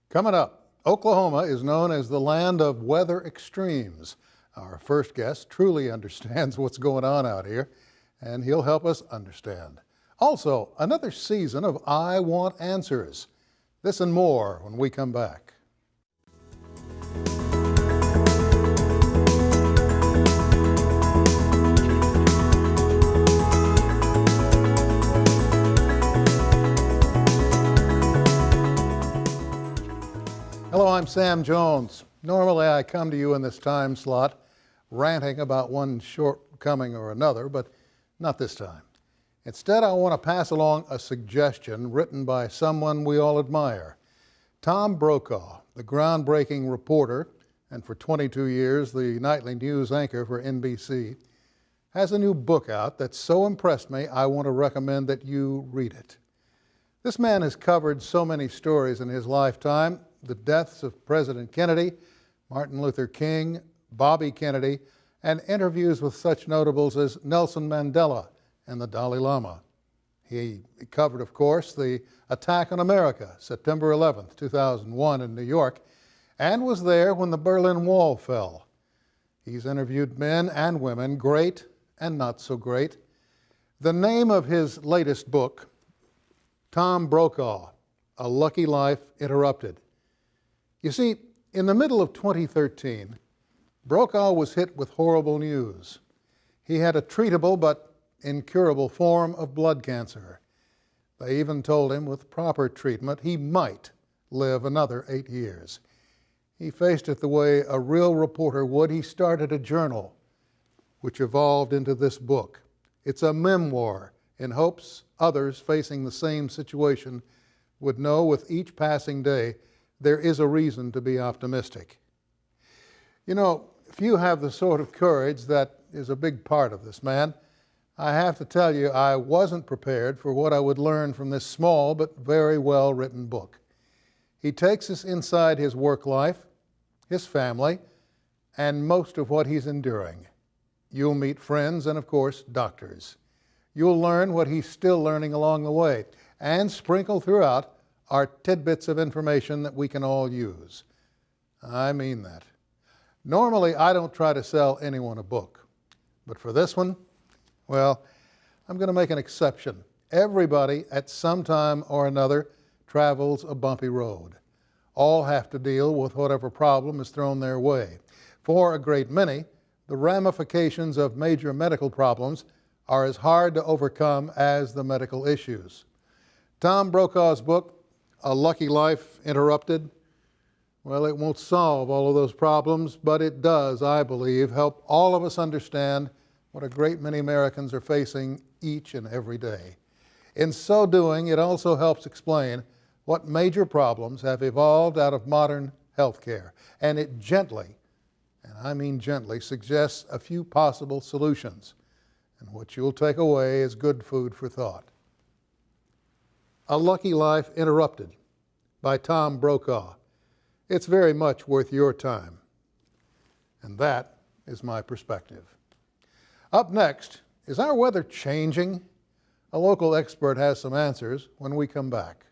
Coming up, Oklahoma is known as the land of weather extremes. Our first guest truly understands what's going on out here, and he'll help us understand. Also, another season of I Want Answers. This and more when we come back. Hello, I'm Sam Jones. Normally I come to you in this time slot ranting about one shortcoming or another, but not this time. Instead, I want to pass along a suggestion written by someone we all admire. Tom Brokaw, the groundbreaking reporter, and for 22 years the nightly news anchor for NBC, has a new book out that so impressed me I want to recommend that you read it. This man has covered so many stories in his lifetime: the deaths of President Kennedy, Martin Luther King, Bobby Kennedy, and interviews with such notables as Nelson Mandela and the Dalai Lama. He covered, of course, the attack on America, September 11th, 2001 in New York, and was there when the Berlin Wall fell. He's interviewed men and women, great and not so great. The name of his latest book, Tom Brokaw, A Lucky Life Interrupted. You see, in the middle of 2013, Brokaw was hit with horrible news. He had a treatable but incurable form of blood cancer. They even told him with proper treatment he might live another 8 years. He faced it the way a real reporter would. He started a journal, which evolved into this book. It's a memoir in hopes others facing the same situation would know with each passing day there is a reason to be optimistic. You know, few have the sort of courage that is a big part of this man. I have to tell you, I wasn't prepared for what I would learn from this small but very well-written book. He takes us inside his work life, his family, and most of what he's enduring. You'll meet friends and, of course, doctors. You'll learn what he's still learning along the way, and sprinkled throughout are tidbits of information that we can all use. I mean that. Normally, I don't try to sell anyone a book, but for this one, well, I'm going to make an exception. Everybody at some time or another travels a bumpy road. All have to deal with whatever problem is thrown their way. For a great many, the ramifications of major medical problems are as hard to overcome as the medical issues. Tom Brokaw's book, A Lucky Life Interrupted, well, it won't solve all of those problems, but it does, I believe, help all of us understand what a great many Americans are facing each and every day. In so doing, it also helps explain what major problems have evolved out of modern health care, and it gently, and I mean gently, suggests a few possible solutions. And what you'll take away is good food for thought. A Lucky Life Interrupted by Tom Brokaw. It's very much worth your time. And that is my perspective. Up next, is our weather changing? A local expert has some answers when we come back.